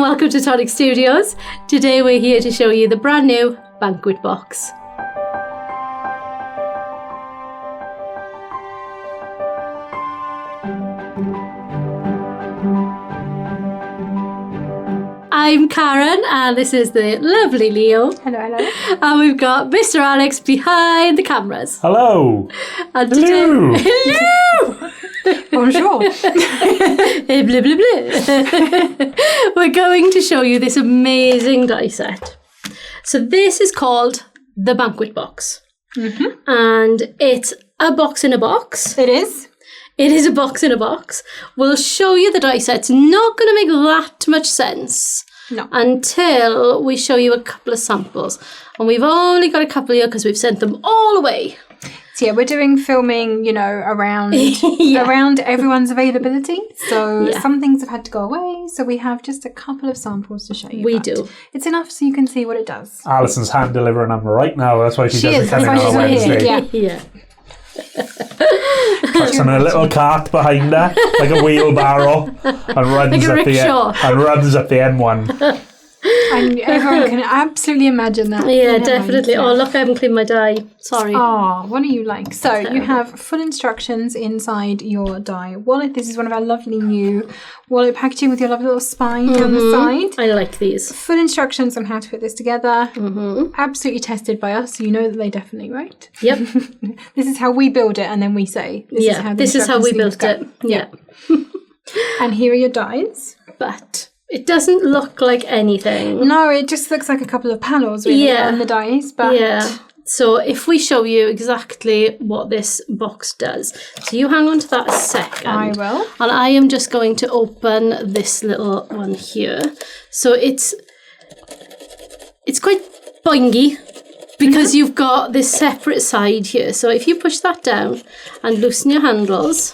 welcome to Tonic Studios. Today we're here to show you the brand new Banquet Box. I'm Karen and this is the lovely Leo. Hello, hello. And we've got Mr. Alex behind the cameras. Hello. And Hello. Hello. Bonjour. Blah, blah, blah. We're going to show you this amazing die set. So this is called the Banquet Box. Mm-hmm. And it's a box in a box. It is. It is a box in a box. We'll show you the die set. It's not going to make that much sense until we show you a couple of samples. And we've only got a couple here because we've sent them all away. So yeah, we're doing filming, around around everyone's availability. So some things have had to go away. So we have just a couple of samples to show you. We do. It's enough so you can see what it does. Alison's hand delivering them right now. That's why she doesn't is. come in That's on a why she's Wednesday. here. Yeah. Puts in a little cart behind her, like a wheelbarrow, and runs Like a up rickshaw. the M1. And everyone can absolutely imagine that. Yeah, definitely. Oh, look, I haven't cleaned my die. Sorry. Oh, what do you like? So you have full instructions inside your die wallet. This is one of our lovely new wallet packaging with your lovely little spine down the side. I like these. Full instructions on how to put this together. Mm-hmm. Absolutely tested by us, so you know that they definitely right. Yep. This is how we build it, and then we say, this is how we built it. Yeah. And here are your dies. But it doesn't look like anything. No, it just looks like a couple of panels really on the dies. But yeah. So if we show you exactly what this box does. So you hang on to that a second. I will. And I am just going to open this little one here. So it's quite boingy because you've got this separate side here. So if you push that down and loosen your handles,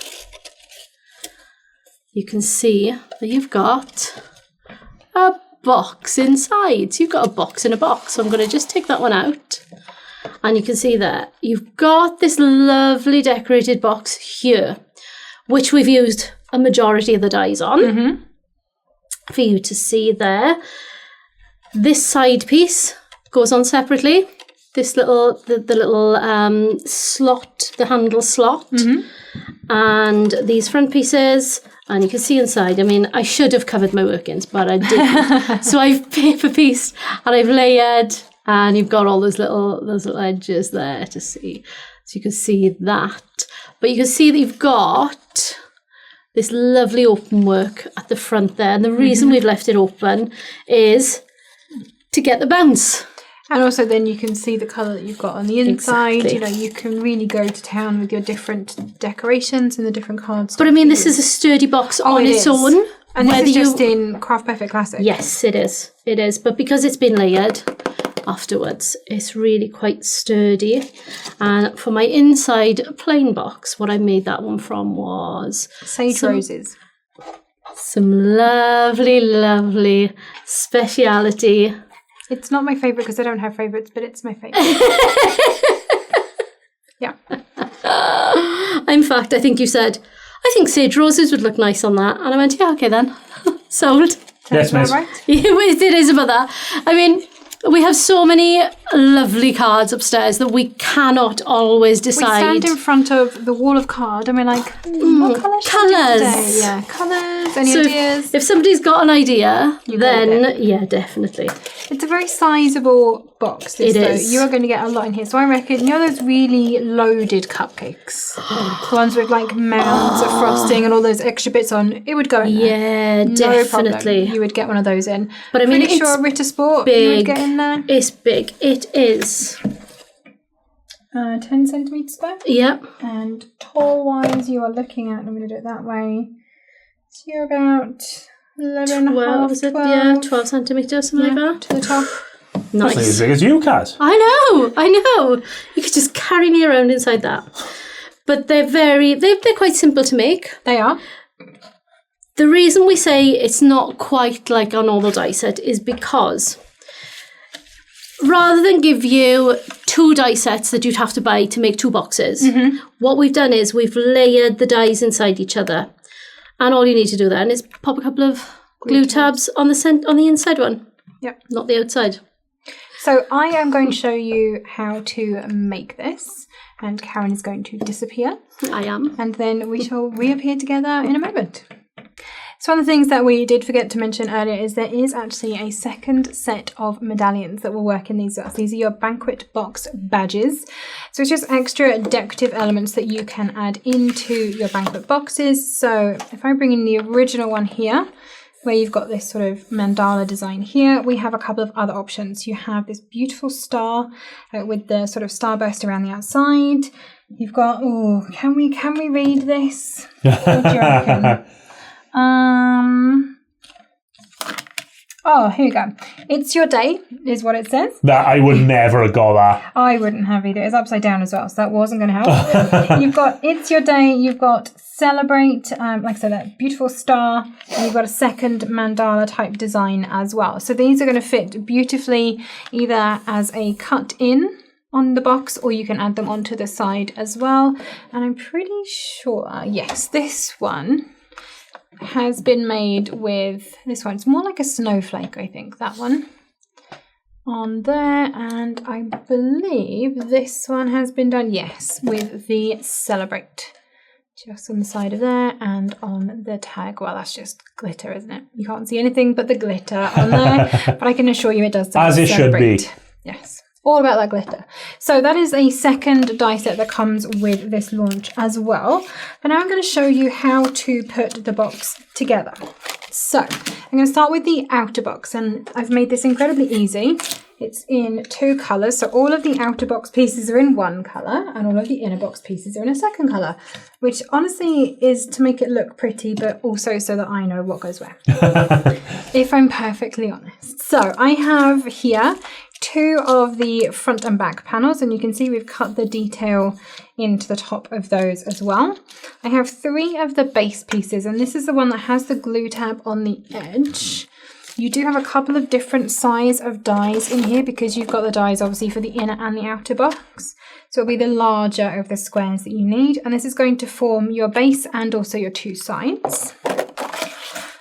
you can see that you've got a box inside. So you've got a box in a box. So I'm going to just take that one out. And you can see that you've got this lovely decorated box here, which we've used a majority of the dies on for you to see there. This side piece goes on separately. This little, the little slot, the handle slot. And these front pieces, and you can see inside. I mean, I should have covered my workings, but I didn't. So I've paper pieced and I've layered, and you've got all those little edges there to see. So you can see that. But you can see that you've got this lovely open work at the front there. And the reason we've left it open is to get the bounce. And also then you can see the colour that you've got on the inside. Exactly. You can really go to town with your different decorations and the different cards. But I mean, this is a sturdy box on its own. And this is just in Craft Perfect Classic. Yes, it is. It is. But because it's been layered afterwards, it's really quite sturdy. And for my inside plain box, what I made that one from was Sage roses. Some lovely, lovely speciality. It's not my favourite because I don't have favourites, but it's my favourite. Yeah. In fact, I think you said, I think sage roses would look nice on that. And I went, yeah, okay then. Sold. Yes, miss. Right? It is about that. I mean, we have so many lovely cards upstairs that we cannot always decide. We stand in front of the wall of card and we're like, what colours? Colours. Yeah, colours, any ideas? If somebody's got an idea, then yeah, definitely. It's a very sizeable box. It is. You are going to get a lot in here. So I reckon, those really loaded cupcakes? The ones with like mounds of frosting and all those extra bits on, it would go in there. Yeah, No definitely. problem. You would get one of those in. But I mean, Pretty sure Ritter Sport you would get in there. It's big. It is. 10 centimetres square. Yep. And tall-wise, you are looking at, I'm going to do it that way, so you're about 11 and a half, 12. Yeah, 12 centimetres, something like that. To the top. That's not as big as you, Kat. I know. You could just carry me around inside that. But they're quite simple to make. They are. The reason we say it's not quite like a normal die set is because rather than give you 2 die sets that you'd have to buy to make 2 boxes, what we've done is we've layered the dies inside each other. And all you need to do then is pop a couple of glue tabs on the inside one. Yep. Not the outside. So I am going to show you how to make this, and Karen is going to disappear. I am. And then we shall reappear together in a moment. So one of the things that we did forget to mention earlier is there is actually a second set of medallions that will work in these. These are your Banquet Box badges. So it's just extra decorative elements that you can add into your Banquet boxes. So if I bring in the original one here, where you've got this sort of mandala design here, we have a couple of other options. You have this beautiful star with the sort of starburst around the outside. You've got, oh, can we read this? What do you reckon? Oh, here you go. It's your day, is what it says. That I would never have got that. I wouldn't have either. It's upside down as well, so that wasn't going to help. You've got it's your day. You've got celebrate, like I said, that beautiful star. And you've got a second mandala type design as well. So these are going to fit beautifully either as a cut in on the box, or you can add them onto the side as well. And I'm pretty sure, yes, this one has been made with this one. It's more like a snowflake, I think, that one on there. And I believe this one has been done, yes, with the celebrate, just on the side of there and on the tag. Well, that's just glitter, isn't it? You can't see anything but the glitter on there, but I can assure you it does say as it celebrate. should be. Yes. All about that glitter. So that is a second die set that comes with this launch as well. But now I'm going to show you how to put the box together. So I'm going to start with the outer box, and I've made this incredibly easy. It's in two colours, so all of the outer box pieces are in one colour and all of the inner box pieces are in a second colour, which honestly is to make it look pretty, but also so that I know what goes where, if I'm perfectly honest. So I have here two of the front and back panels, and you can see we've cut the detail into the top of those as well. I have three of the base pieces, and this is the one that has the glue tab on the edge. You do have a couple of different size of dies in here because you've got the dies obviously for the inner and the outer box. So it'll be the larger of the squares that you need, and this is going to form your base and also your two sides.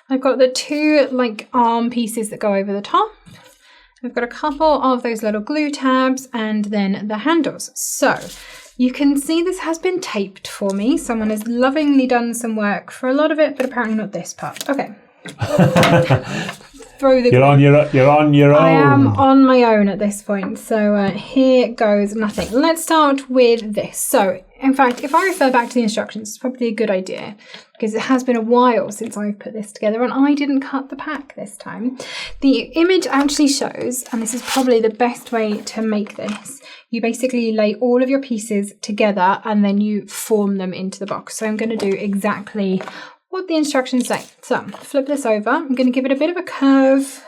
I've got the two like arm pieces that go over the top. I've got a couple of those little glue tabs and then the handles. So you can see this has been taped for me. Someone has lovingly done some work for a lot of it, but apparently not this part. Okay. You're on your own. I am on my own at this point. So here goes nothing. Let's start with this. So in fact, if I refer back to the instructions, it's probably a good idea because it has been a while since I've put this together and I didn't cut the pack this time. The image actually shows, and this is probably the best way to make this, you basically lay all of your pieces together and then you form them into the box. So I'm going to do exactly what the instructions say. So flip this over. I'm going to give it a bit of a curve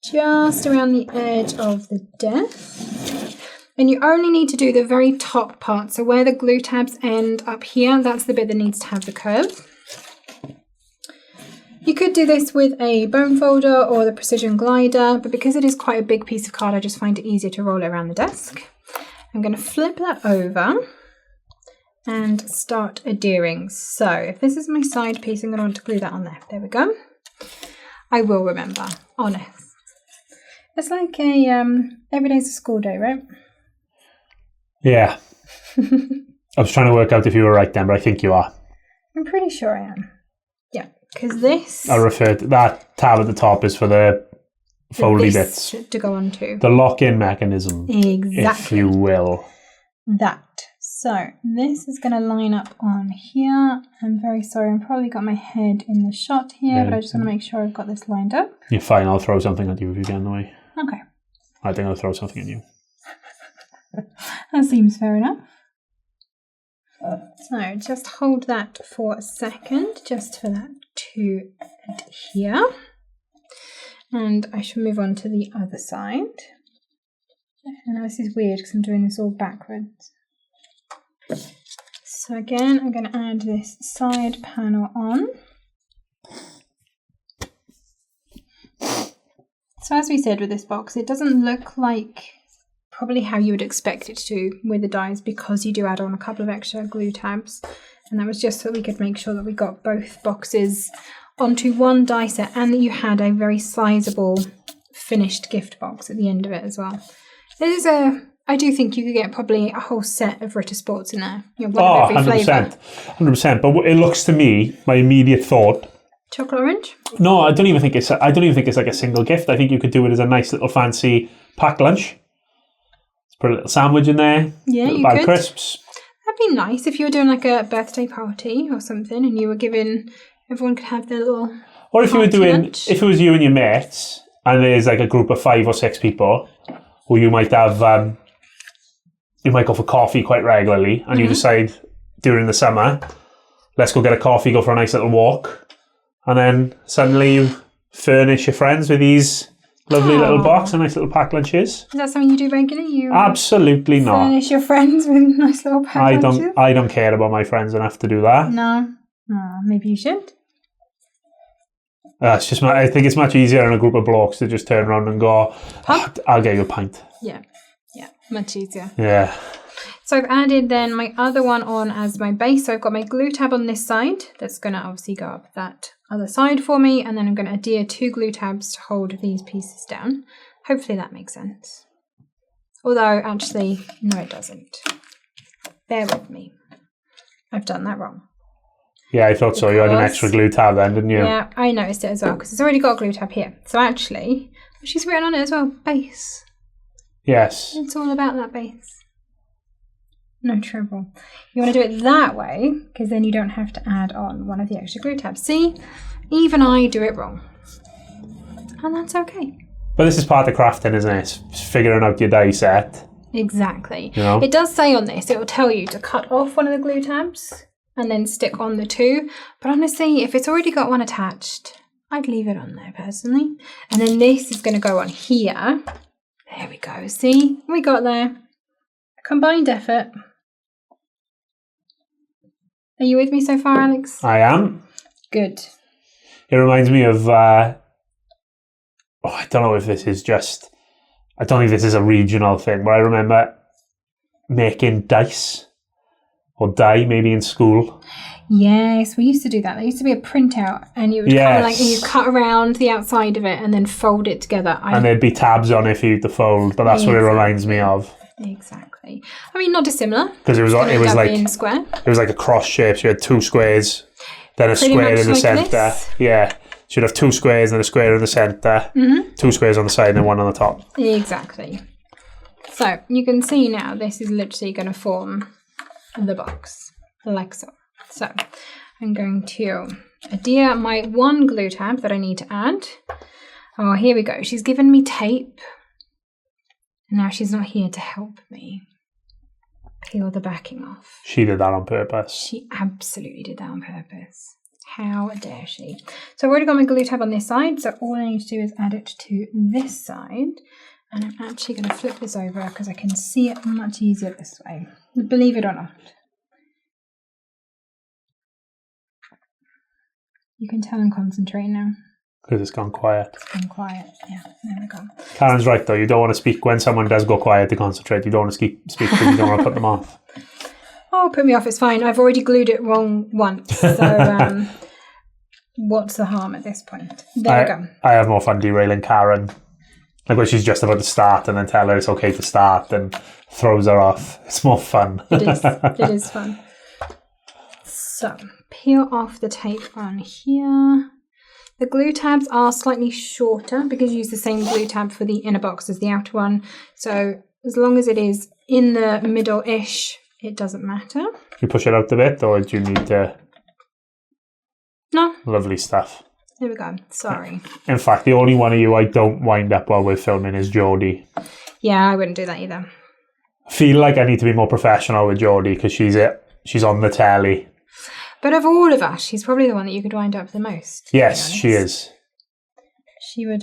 just around the edge of the desk. And you only need to do the very top part. So where the glue tabs end up here, that's the bit that needs to have the curve. You could do this with a bone folder or the precision glider, but because it is quite a big piece of card, I just find it easier to roll it around the desk. I'm going to flip that over and start adhering. So if this is my side piece, I'm going to want to glue that on there. There we go. I will remember, honest. It's like a every day's a school day, right? Yeah. I was trying to work out if you were right then, but I think you are. I'm pretty sure I am. Yeah, because this... I referred to that tab at the top is for the foldy bits. To go on to. The lock-in mechanism, exactly. if you will. That. So this is going to line up on here. I'm very sorry, I've probably got my head in the shot here, but I just want to make sure I've got this lined up. You're fine, I'll throw something at you if you get in the way. Okay. I think I'll throw something at you. That seems fair enough. So just hold that for a second, just for that to adhere. And I shall move on to the other side. And this is weird because I'm doing this all backwards. So again, I'm going to add this side panel on. So as we said with this box, it doesn't look like probably how you would expect it to with the dies because you do add on a couple of extra glue tabs. And that was just so we could make sure that we got both boxes onto one die set, and that you had a very sizable finished gift box at the end of it as well. I do think you could get probably a whole set of Ritter Sports in there. You know, one of every 100%. flavour. 100%. But it looks to me, my immediate thought. Chocolate orange? No, I don't even think it's like a single gift. I think you could do it as a nice little fancy packed lunch. Put a little sandwich in there. Yeah, little you bag could. of crisps. That'd be nice if you were doing like a birthday party or something, and you were giving everyone could have their little. Or if you were doing, lunch. if it was you and your mates, and there's like a group of 5 or 6 people, who you might have, you might go for coffee quite regularly, and you decide during the summer, let's go get a coffee, go for a nice little walk, and then suddenly you furnish your friends with these lovely little box and nice little packed lunches. Is that something you do regularly? You Absolutely not. furnish your friends with nice little packed lunches? I don't care about my friends enough to do that. No. Maybe you should. It's just. I think it's much easier in a group of blokes to just turn around and go, I'll get you a pint. Yeah, much easier. Yeah. So I've added then my other one on as my base. So I've got my glue tab on this side. That's going to obviously go up that other side for me. And then I'm going to adhere 2 glue tabs to hold these pieces down. Hopefully that makes sense. Although actually, no it doesn't. Bear with me. I've done that wrong. Yeah, I thought so. You had an extra glue tab then, didn't you? Yeah, I noticed it as well because it's already got a glue tab here. So actually, she's written on it as well, base. Yes. It's all about that base. No trouble. You want to do it that way because then you don't have to add on one of the extra glue tabs. See, even I do it wrong. And that's okay. But this is part of crafting, isn't it? It's figuring out your die set. Exactly. You know? It does say on this, it will tell you to cut off one of the glue tabs and then stick on the 2. But honestly, if it's already got one attached, I'd leave it on there personally. And then this is going to go on here. There we go. See, we got there. Combined effort. Are you with me so far, Alex? I am. Good. It reminds me of, I don't know if this is just, I don't think this is a regional thing, but I remember making dice or die maybe in school. Yes, we used to do that. There used to be a printout and you would kind of like, you cut around the outside of it and then fold it together. And there'd be tabs on it for you to fold, but that's what it reminds me of. Exactly. I mean, not dissimilar. Because it was like in square. It was like a cross shape. So you had 2 squares, then a Pretty square much in the like centre. this. Yeah. So you'd have 2 squares and a square in the centre, 2 squares on the side and 1 on the top. Exactly. So you can see now this is literally going to form the box like so. So I'm going to adhere my 1 glue tab that I need to add. Oh, here we go. She's given me tape. Now she's not here to help me peel the backing off. She did that on purpose. She absolutely did that on purpose. How dare she? So I've already got my glue tab on this side, so all I need to do is add it to this side. And I'm actually going to flip this over because I can see it much easier this way. Believe it or not. You can tell I'm concentrating now. Because it's gone quiet. It's gone quiet. Yeah, there we go. Karen's right though. You don't want to speak when someone does go quiet to concentrate. You don't want to speak because you don't want to put them off. Oh, put me off. It's fine. I've already glued it wrong once. So what's the harm at this point? There we go. I have more fun derailing Karen. Like when she's just about to start and then tell her it's okay to start and throws her off. It's more fun. It is. It is fun. So peel off the tape on here. The glue tabs are slightly shorter because you use the same glue tab for the inner box as the outer one. So as long as it is in the middle-ish, it doesn't matter. You push it out a bit or do you need to? No. Lovely stuff. There we go. Sorry. In fact, the only one of you I don't wind up while we're filming is Jodie. Yeah, I wouldn't do that either. I feel like I need to be more professional with Jodie because she's on the telly. But of all of us, she's probably the one that you could wind up the most. Yes, she is. She would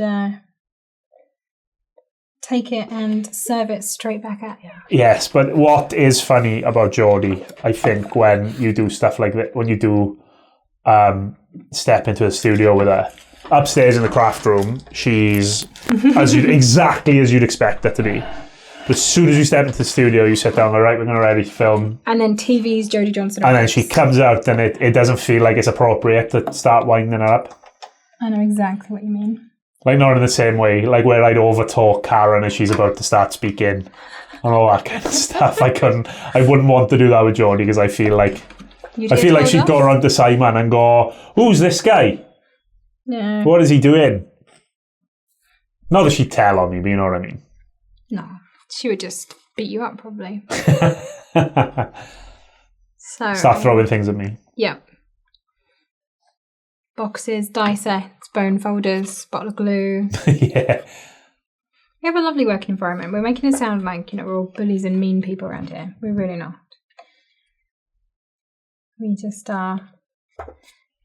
take it and serve it straight back at you. Yes, but what is funny about Jodie, I think, when you do stuff like that, when you do step into a studio with her, upstairs in the craft room, she's exactly as you'd expect her to be. But as soon as you step into the studio, you sit down, all right, we're going to ready to film. And then TV's Jodie Johnson. And then she comes out and it doesn't feel like it's appropriate to start winding her up. I know exactly what you mean. Like, not in the same way, like where I'd overtalk Karen as she's about to start speaking and all that kind of stuff. I wouldn't want to do that with Jodie because I feel like she'd go around to Simon and go, "Who's this guy? Yeah. What is he doing?" Not that she'd tell on me, but you know what I mean. No, she would just beat you up probably. So start throwing things at me. Yeah. Boxes, die sets, bone folders, bottle of glue. Yeah. We have a lovely working environment. We're making it sound like, we're all bullies and mean people around here. We're really not. We just are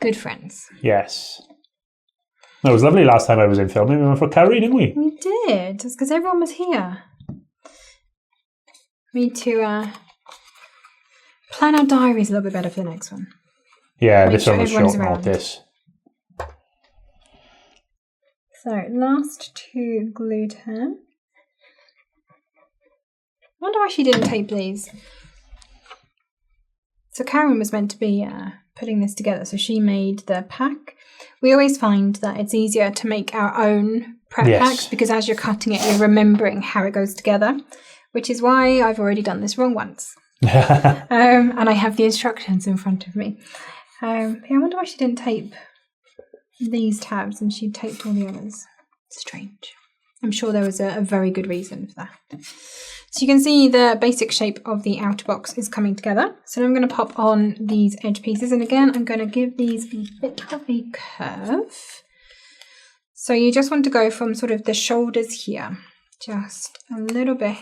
good friends. Yes. It was lovely last time I was in filming. We went for a curry, didn't we? We did. Just because everyone was here. We need to plan our diaries a little bit better for the next one. Yeah, Make this sure one was everyone's short around. notice. So, last 2 glue tabs. I wonder why she didn't tape these. So Karen was meant to be putting this together, so she made the pack. We always find that it's easier to make our own prep packs because as you're cutting it, you're remembering how it goes together, which is why I've already done this wrong once. And I have the instructions in front of me. I wonder why she didn't tape these tabs and she taped all the others. Strange. I'm sure there was a very good reason for that. So you can see the basic shape of the outer box is coming together. So I'm going to pop on these edge pieces. And again, I'm going to give these a bit of a curve. So you just want to go from sort of the shoulders here, just a little bit.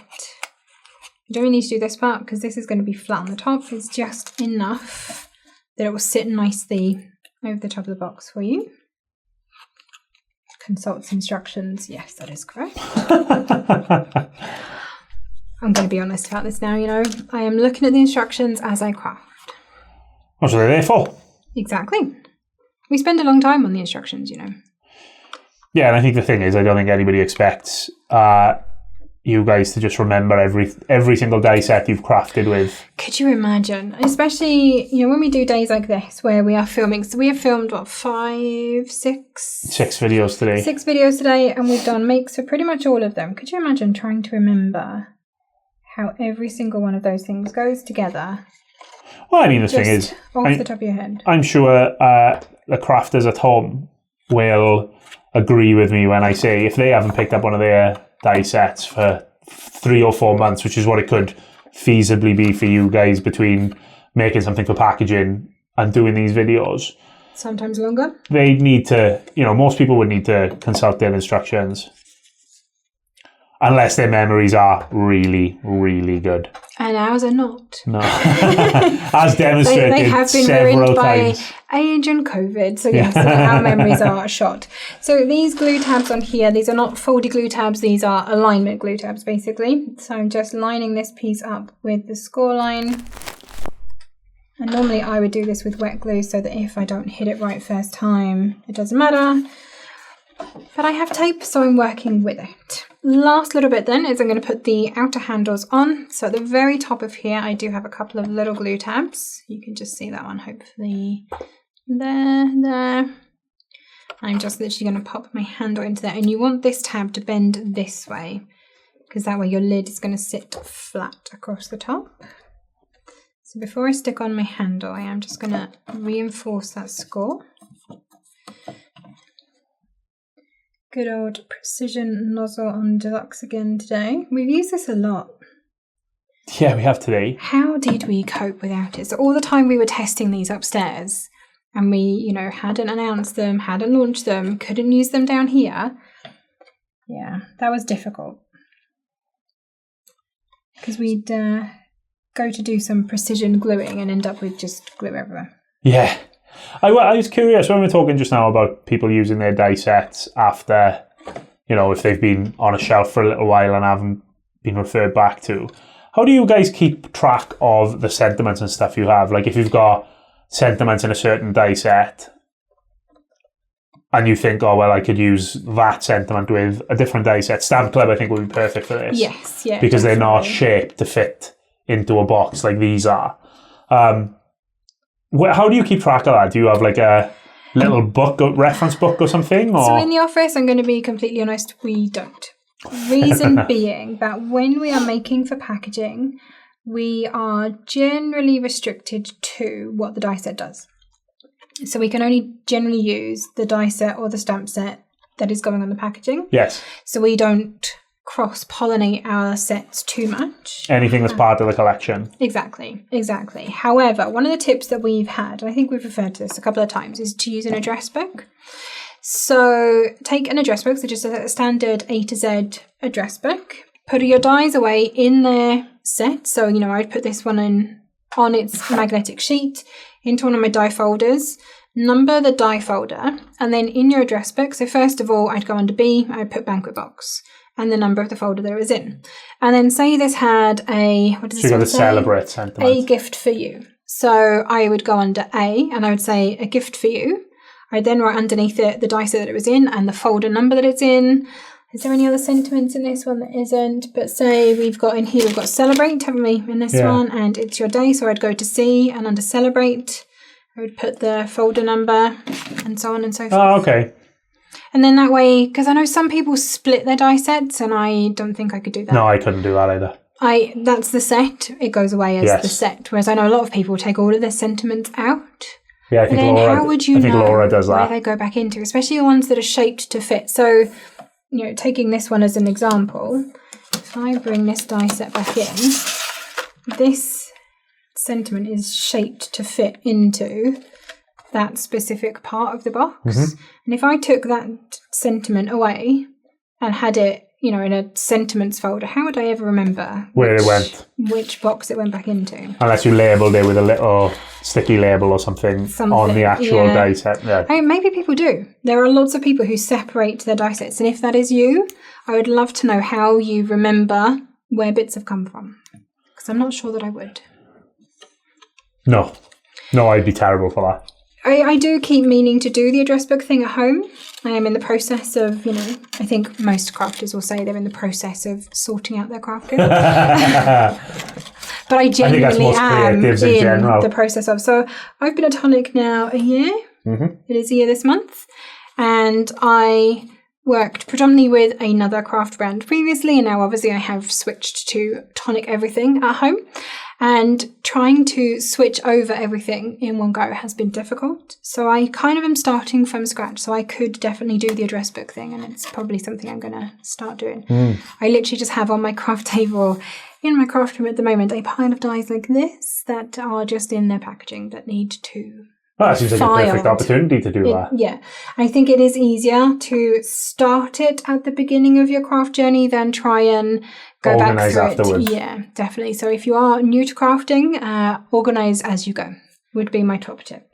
You don't really need to do this part because this is going to be flat on the top. It's just enough that it will sit nicely over the top of the box for you. Consults instructions. Yes, that is correct. I'm going to be honest about this now, I am looking at the instructions as I craft. What are they there for? Exactly. We spend a long time on the instructions, Yeah, and I think the thing is, I don't think anybody expects you guys to just remember every single die set you've crafted with. Could you imagine? Especially, when we do days like this where we are filming. So we have filmed, 5, 6? 6 videos today. 6 videos today, and we've done makes for pretty much all of them. Could you imagine trying to remember how every single one of those things goes together? Well, I mean, the thing is, off the top of your head. I'm sure the crafters at home will agree with me when I say if they haven't picked up one of their die sets for 3 or 4 months, which is what it could feasibly be for you guys between making something for packaging and doing these videos. Sometimes longer. They need to, most people would need to consult their instructions. Unless their memories are really, really good. And ours are not. No. As demonstrated they have been several ruined times. by age and COVID. So yes, our memories are shot. So these glue tabs on here, these are not folded glue tabs. These are alignment glue tabs, basically. So I'm just lining this piece up with the score line. And normally I would do this with wet glue so that if I don't hit it right first time, it doesn't matter. But I have tape, so I'm working with it. Last little bit then is I'm going to put the outer handles on. So at the very top of here, I do have a couple of little glue tabs. You can just see that one, hopefully. There. I'm just literally going to pop my handle into there. And you want this tab to bend this way, because that way your lid is going to sit flat across the top. So before I stick on my handle, I am just going to reinforce that score. Good old precision nozzle on deluxe again today. We've used this a lot. Yeah, we have today. How did we cope without it? So all the time we were testing these upstairs and we, hadn't announced them, hadn't launched them, couldn't use them down here. Yeah, that was difficult. Because we'd go to do some precision gluing and end up with just glue everywhere. Yeah. I was curious when we were talking just now about people using their die sets after, if they've been on a shelf for a little while and haven't been referred back to. How do you guys keep track of the sentiments and stuff you have? Like if you've got sentiments in a certain die set and you think, oh, well, I could use that sentiment with a different die set. Stamp Club, I think, would be perfect for this. Yes, yeah. Because definitely. they're not shaped to fit into a box like these are. How do you keep track of that? Do you have like a little book, or reference book or something? Or? So in the office, I'm going to be completely honest, we don't. Reason being that when we are making for packaging, we are generally restricted to what the die set does. So we can only generally use the die set or the stamp set that is going on the packaging. Yes. So we don't cross-pollinate our sets too much. Anything that's part of the collection. Exactly. However, one of the tips that we've had, and I think we've referred to this a couple of times, is to use an address book. So take an address book, so just a standard A to Z address book. Put your dies away in their set. So, I'd put this one in on its magnetic sheet into one of my die folders. Number the die folder, and then in your address book, so first of all, I'd go under B, I'd put Banquet Box, and the number of the folder that it was in. And then say this had what does this one say? Celebrate sentiment. A gift for you. So I would go under A, and I would say a gift for you. I'd then write underneath it the die set that it was in, and the folder number that it's in. Is there any other sentiments in this one that isn't? But say we've got celebrate, haven't we, in this one, and it's your day, so I'd go to C, and under celebrate, I would put the folder number and so on and so forth. Oh, okay. And then that way, because I know some people split their die sets, and I don't think I could do that. No, I couldn't do that either. That's the set. It goes away as the set. Whereas I know a lot of people take all of their sentiments out. Yeah, I think Laura. How would you know Laura does that. where they go back into, especially the ones that are shaped to fit? So, taking this one as an example, if I bring this die set back in, this sentiment is shaped to fit into that specific part of the box. Mm-hmm. And if I took that sentiment away and had it, in a sentiments folder, how would I ever remember where it went? Which box it went back into? Unless you labelled it with a little sticky label or something on the actual die set. Yeah. Maybe people do. There are lots of people who separate their die sets. And if that is you, I would love to know how you remember where bits have come from. Because I'm not sure that I would. No, I'd be terrible for that. I do keep meaning to do the address book thing at home. I am in the process of, I think most crafters will say they're in the process of sorting out their crafting. But I genuinely am in the process of. So I've been at Tonic now a year. Mm-hmm. It is a year this month. And I worked predominantly with another craft brand previously, and now obviously I have switched to Tonic everything at home. And trying to switch over everything in one go has been difficult. So I kind of am starting from scratch. So I could definitely do the address book thing, and it's probably something I'm going to start doing. I literally just have on my craft table in my craft room at the moment a pile of dies like this that are just in their packaging that need to that seems like a perfect opportunity to do that. Yeah. I think it is easier to start it at the beginning of your craft journey than try and go organise back through afterwards. it. Yeah, definitely. So if you are new to crafting, organise as you go would be my top tip.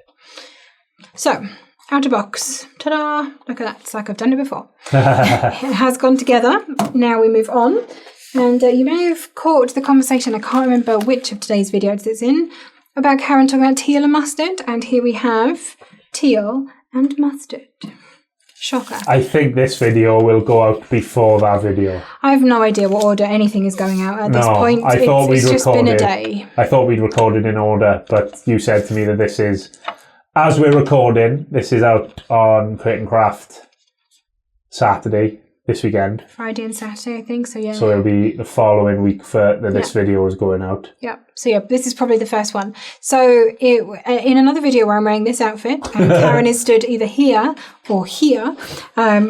So, outer box. Ta-da! Look at that. It's like I've done it before. It has gone together. Now we move on. And you may have caught the conversation, I can't remember which of today's videos it's in, about Karen talking about teal and mustard. And here we have teal and mustard. Shocker. I think this video will go out before that video. I have no idea what order anything is going out at this point. It's just been a day. I thought we'd recorded in order, but you said to me that this is, as we're recording, this is out on Create and Craft Saturday, this weekend. Friday and Saturday, I think, so yeah. So it'll be the following week that this video is going out. Yeah, so yeah, this is probably the first one. So in another video where I'm wearing this outfit, and Karen is stood either here or here,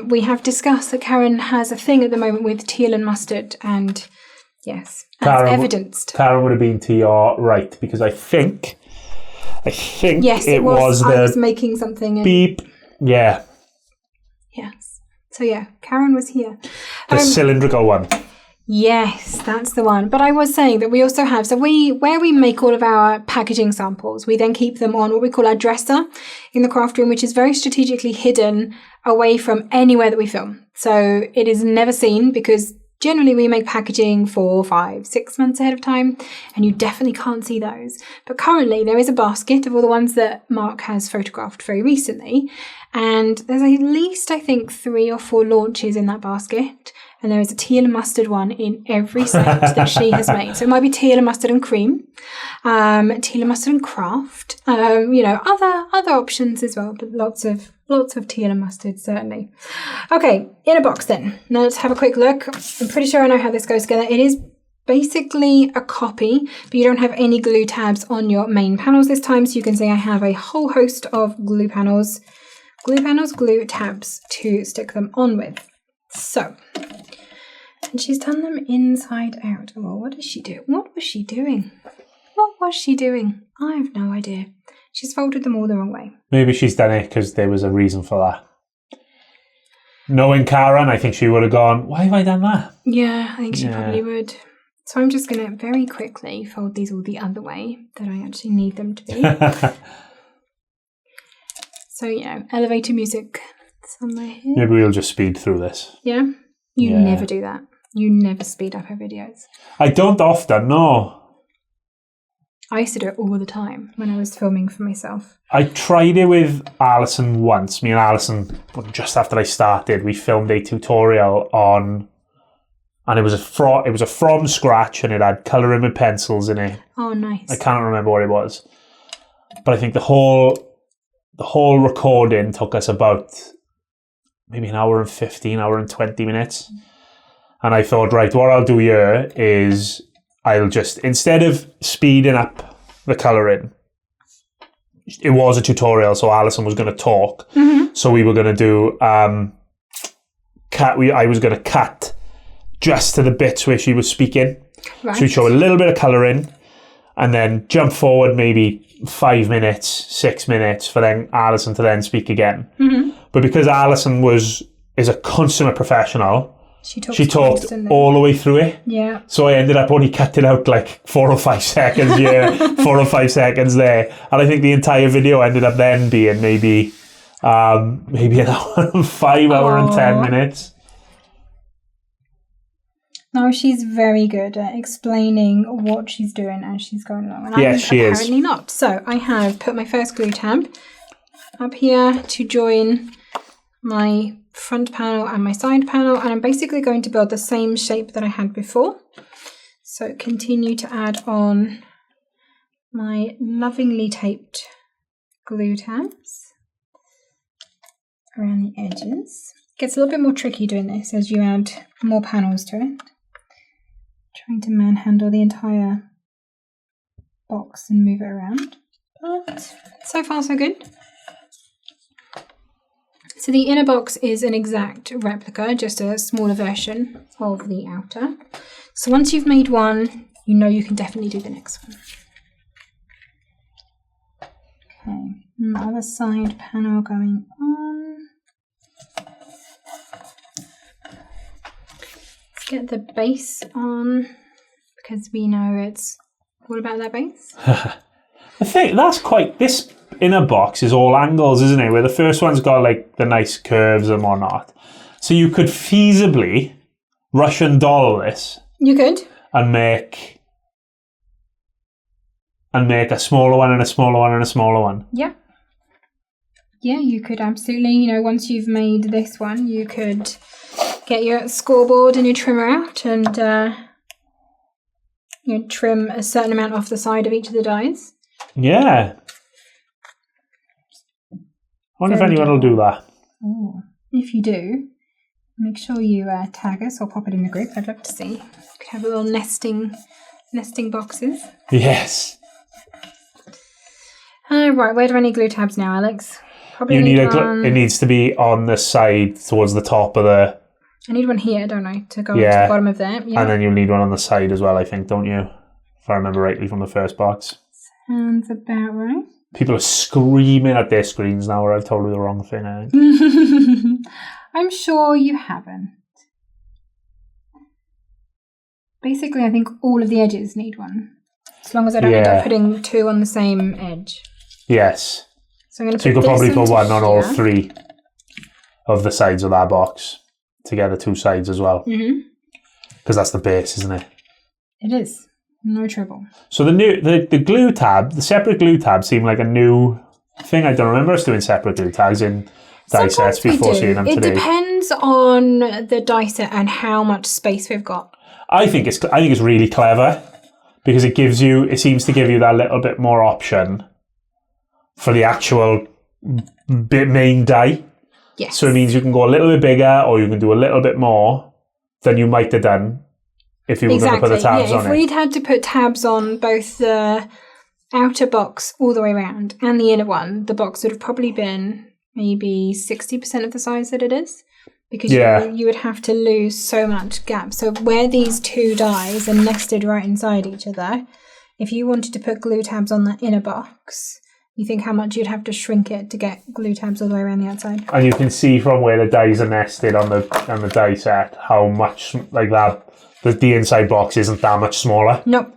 we have discussed that Karen has a thing at the moment with teal and mustard, and yes, as evidenced. Karen would have been to your right, because I think yes, it was I was making something. Beep, yeah. Yes. So yeah, Karen was here. The cylindrical one. Yes, that's the one. But I was saying that we also have, where we make all of our packaging samples, we then keep them on what we call our dresser in the craft room, which is very strategically hidden away from anywhere that we film. So it is never seen, because generally we make packaging 4, 5, 6 months ahead of time, and you definitely can't see those. But currently there is a basket of all the ones that Mark has photographed very recently, And there's at least, I think, 3 or 4 launches in that basket. And there is a teal and mustard one in every set that she has made. So it might be teal and mustard and cream, teal and mustard and craft, other options as well, but lots of teal and mustard, certainly. Okay, in a box then. Now let's have a quick look. I'm pretty sure I know how this goes together. It is basically a copy, but you don't have any glue tabs on your main panels this time. So you can see I have a whole host of glue tabs to stick them on with. So, and she's done them inside out. Oh, what did she do? What was she doing? I have no idea. She's folded them all the wrong way. Maybe she's done it because there was a reason for that. Knowing Karen, I think she would have gone, why have I done that? Yeah, I think she probably would. So I'm just going to very quickly fold these all the other way that I actually need them to be. So, elevator music somewhere here. Maybe we'll just speed through this. Yeah? You never do that. You never speed up her videos. I don't often, no. I used to do it all the time when I was filming for myself. I tried it with Alison once. Me and Alison, just after I started, we filmed a tutorial on... And it was a from scratch, and it had colouring with pencils in it. Oh, nice. I can't remember what it was. But I think the whole recording took us about maybe an hour and 15, hour and 20 minutes. And I thought, right, what I'll do here is I'll just, instead of speeding up the colouring, it was a tutorial, so Alison was going to talk. Mm-hmm. So we were going to do, I was going to cut just to the bits where she was speaking. Right. So we show a little bit of colouring and then jump forward maybe 5 minutes, 6 minutes for then Alison to then speak again. Mm-hmm. But because Alison is a consummate professional, she talked all the way through it. Yeah. So I ended up only cutting out like 4 or 5 seconds here, 4 or 5 seconds there. And I think the entire video ended up then being maybe an hour and 5, hour and 10 minutes. No, she's very good at explaining what she's doing as she's going along. And yes, she is. Apparently not. So I have put my first glue tab up here to join my front panel and my side panel, and I'm basically going to build the same shape that I had before. So continue to add on my lovingly taped glue tabs around the edges. It gets a little bit more tricky doing this as you add more panels to it. Trying to manhandle the entire box and move it around, but so far so good. So the inner box is an exact replica, just a smaller version of the outer. So once you've made one, you know you can definitely do the next one. Okay, and the other side panel going on. Let's get the base on, because we know it's all about that base. I think that's this inner box is all angles, isn't it? Where the first one's got like the nice curves and whatnot. So you could feasibly Russian doll this. You could. And make a smaller one and a smaller one and a smaller one. Yeah. Yeah, you could absolutely. Once you've made this one, you could get your scoreboard and your trimmer out and trim a certain amount off the side of each of the dies. Yeah. I wonder if anyone will do that. Oh, if you do, make sure you tag us or pop it in the group. I'd love to see. We could have little nesting boxes. Yes. Right, where do I need glue tabs now, Alex? Probably it needs to be on the side towards the top of the... I need one here, don't I, to go to the bottom of there. Yeah. And then you'll need one on the side as well, I think, don't you? If I remember rightly from the first box. Sounds about right. People are screaming at their screens now where I've told you the wrong thing, I think. I'm sure you haven't. Basically, I think all of the edges need one. As long as I don't end up putting 2 on the same edge. Yes. So I'm going to So you could probably put one on all 3 of the sides of that box. Together 2 sides as well. Because that's the base, isn't it? It is. No trouble. So the glue tab, the separate glue tab seemed like a new thing. I don't remember us doing separate glue tags in die sets before seeing them It today. depends on the die set and how much space we've got. I think it's really clever because it seems to give you that little bit more option for the actual main die. Yes. So it means you can go a little bit bigger or you can do a little bit more than you might have done if you were going to put the tabs on if it. we'd had to put tabs on both the outer box all the way around and the inner one, the box would have probably been maybe 60% of the size that it is. Because you would have to lose so much gap. So where these two dies are nested right inside each other, if you wanted to put glue tabs on that inner box, you think how much you'd have to shrink it to get glue tabs all the way around the outside. And you can see from where the dies are nested on the die set how much like that the inside box isn't that much smaller. Nope.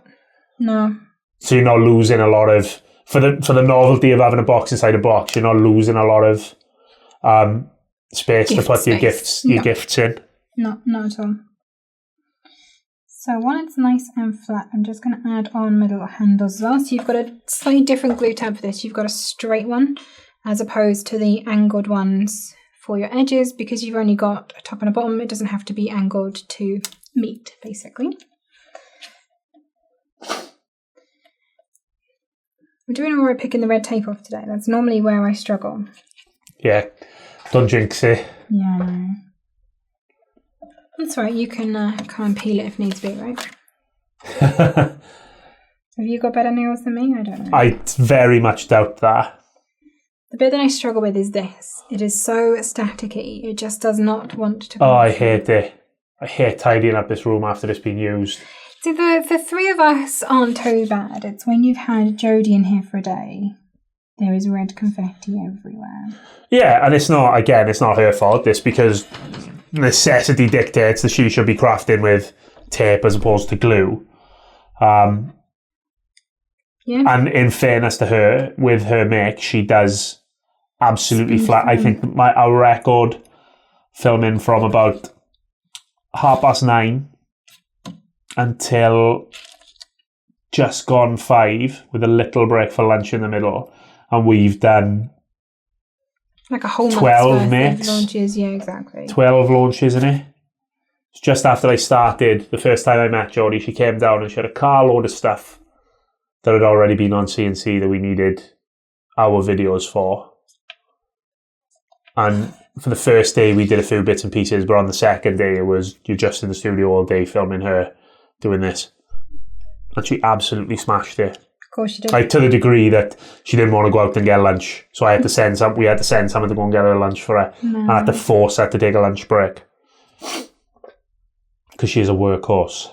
No. So you're not losing a lot of for the novelty of having a box inside a box. You're not losing a lot of space to put your gifts in. No, not at all. So when it's nice and flat, I'm just going to add on my little handles as well. So you've got a slightly different glue tab for this. You've got a straight one as opposed to the angled ones for your edges because you've only got a top and a bottom. It doesn't have to be angled to meet, basically. I'm doing all right picking the red tape off today. That's normally where I struggle. Yeah, don't jinx it. Yeah, I know. That's right, you can come and peel it if needs be, right? Have you got better nails than me? I don't know. I very much doubt that. The bit that I struggle with is this. It is so staticky. It just does not want to... Oh, I hate it. I hate tidying up this room after it's been used. See, the three of us aren't too bad. It's when you've had Jodie in here for a day, there is red confetti everywhere. Yeah, and it's not her fault. It's because necessity dictates that she should be crafting with tape as opposed to glue. Yeah. And in fairness to her, with her make, she does absolutely flat. I think our record filming from about 9:30 until just gone 5 with a little break for lunch in the middle, and we've done like a whole 12 makes. Launches, yeah, exactly. 12 launches in it. Just after I started, the first time I met Jodie, she came down and she had a carload of stuff that had already been on CNC that we needed our videos for. And for the first day, we did a few bits and pieces, but on the second day, you're just in the studio all day filming her doing this. And she absolutely smashed it. Of course she did. Like, to the degree that she didn't want to go out and get lunch. So we had to send someone to go and get her lunch for her. No. And I had to force her to take a lunch break. Because she is a workhorse.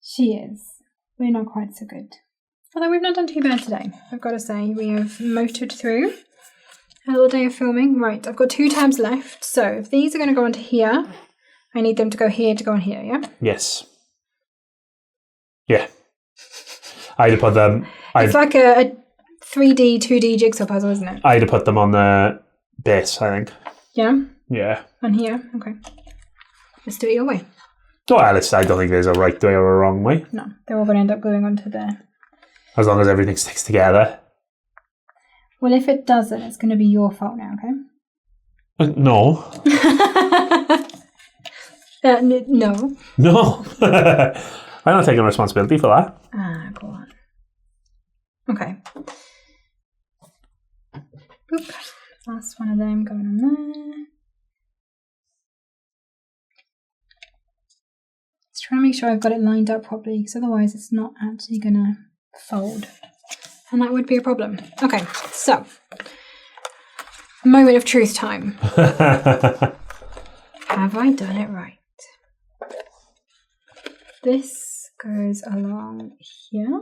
She is. We're not quite so good. Although we've not done too bad today, I've got to say. We have motored through a little day of filming. Right, I've got 2 tabs left. So if these are going to go onto here, I need them to go here to go on here, yeah? Yes. Yeah. I'd have put them... It's like a 3D, 2D jigsaw puzzle, isn't it? I'd have put them on the base, I think. Yeah? Yeah. On here? Okay. Let's do it your way. Well, I don't think there's a right way or a wrong way. No, they're all going to end up going onto there. As long as everything sticks together. Well, if it doesn't, it's going to be your fault now, okay? No. No. No. I'm not taking responsibility for that. Ah, go on. Okay. Oop. Last one of them going on there. Just trying to make sure I've got it lined up properly, because otherwise it's not actually going to fold. And that would be a problem. Okay, so. Moment of truth time. Have I done it right? This goes along here.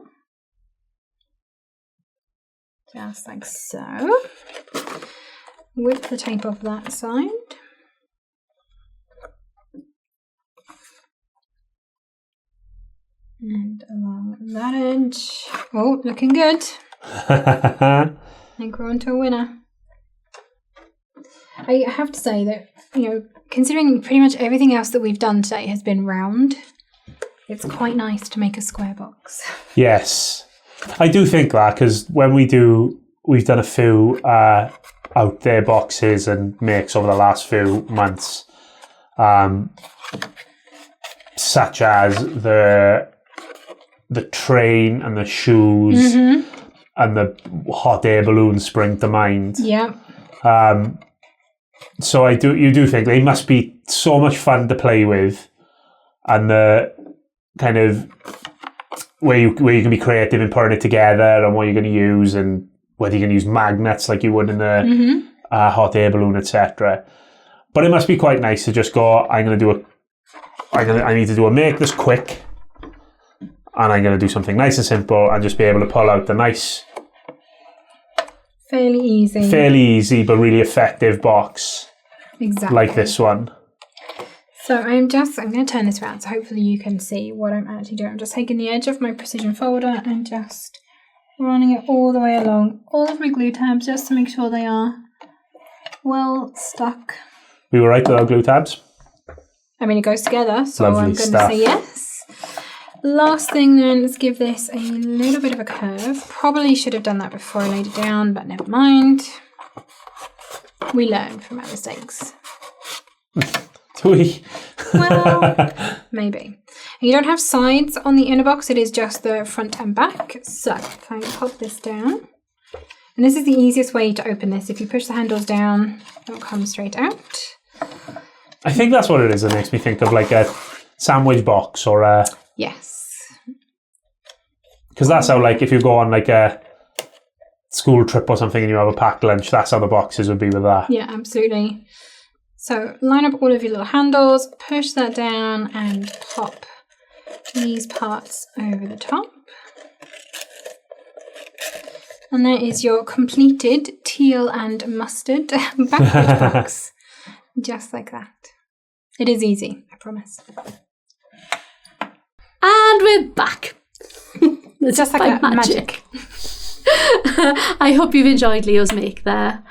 Just like so. Whip the tape off that side. And along that edge. Oh, looking good. I think we're on to a winner. I have to say that, considering pretty much everything else that we've done today has been round, it's quite nice to make a square box. Yes. I do think that, because when we do we've done a few out there boxes and makes over the last few months, such as the train and the shoes and the hot air balloon spring to mind. Yeah. So you do think they must be so much fun to play with, and the kind of where you can be creative in putting it together and what you're going to use, and whether you're going to use magnets like you would in the hot air balloon, etc. But it must be quite nice to just go, I need to do a make this quick, and I'm going to do something nice and simple, and just be able to pull out the nice, fairly easy but really effective box. Exactly. Like this one. So I'm going to turn this around so hopefully you can see what I'm actually doing. I'm just taking the edge of my precision folder and just running it all the way along all of my glue tabs just to make sure they are well stuck. We were right with our glue tabs. I mean, it goes together, so Lovely I'm going stuff. to say yes. Last thing then, let's give this a little bit of a curve. Probably should have done that before I laid it down, but never mind. We learn from our mistakes. Do we? Well, maybe. And you don't have sides on the inner box, it is just the front and back. So if I pop this down, and this is the easiest way to open this. If you push the handles down, it'll come straight out. I think that's what it is. It makes me think of like a sandwich box or a... Yes. Because that's how, like, if you go on like a school trip or something and you have a packed lunch, that's how the boxes would be with that. Yeah, absolutely. So line up all of your little handles, push that down and pop these parts over the top. And there is your completed teal and mustard backwards box. Just like that. It is easy, I promise. And we're back. It's Just like by that, magic. I hope you've enjoyed Leo's make there.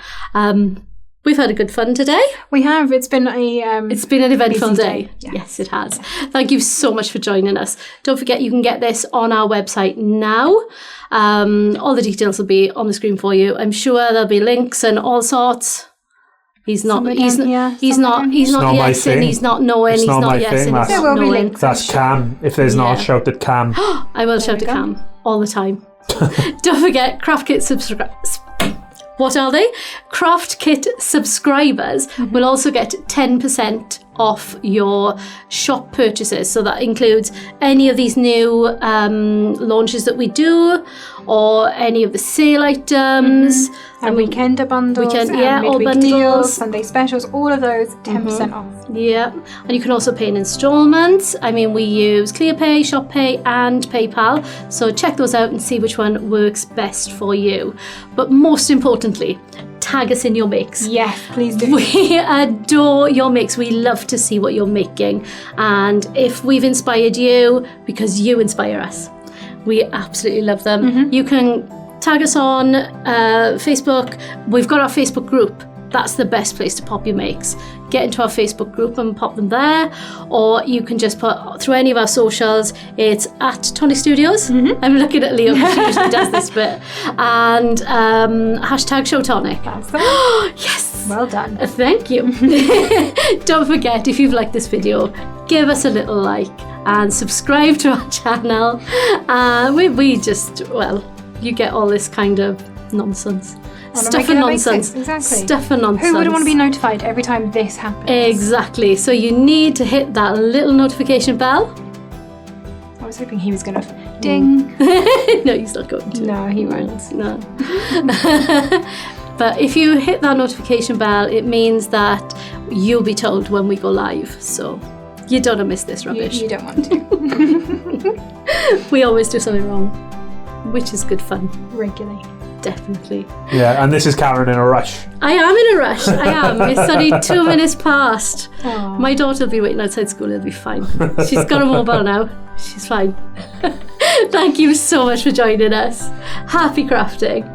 We've had a good fun today. We have. It's been an eventful busy day. day. Yeah. Yes, it has. Thank you so much for joining us. Don't forget you can get this on our website now. All the details will be on the screen for you. I'm sure there'll be links and all sorts. He's not yes, and he's not knowing, he's not yes, and he's not knowing. That's Cam. If there's not, shout at Cam. I will shout at Cam all the time. Don't forget, Craft Kit subscribers. What are they? Craft Kit subscribers will also get 10% off your shop purchases. So that includes any of these new launches that we do, or any of the sale items. And weekender bundles, all bundles. Deals, Sunday specials, all of those 10% off. Yeah, and you can also pay in installments. I mean, we use ClearPay, ShopPay and PayPal. So check those out and see which one works best for you. But most importantly, tag us in your makes. Yes, please do. We adore your makes. We love to see what you're making. And if we've inspired you, because you inspire us, we absolutely love them. You can tag us on Facebook. We've got our Facebook group. That's the best place to pop your makes. Get into our Facebook group and pop them there, or you can just put through any of our socials. It's at Tonic Studios. I'm looking at Leo because she usually does this bit. And hashtag Show Tonic. That's the one. Yes. Well done. Thank you. Don't forget, if you've liked this video, give us a little like and subscribe to our channel. We just, well, you get all this kind of nonsense. Stuff and nonsense. Exactly. Stuff and nonsense. Who wouldn't want to be notified every time this happens? Exactly. So you need to hit that little notification bell. I was hoping he was going to ding. No, he's not going to. No, he won't. No. But if you hit that notification bell, it means that you'll be told when we go live. So you don't want to miss this rubbish. You don't want to. We always do something wrong, which is good fun. Regularly. Definitely. Yeah, and this is Karen in a rush. I am in a rush. I am. It's only 2 minutes past. Aww. My daughter will be waiting outside school. It'll be fine. She's got a mobile now. She's fine. Thank you so much for joining us. Happy crafting.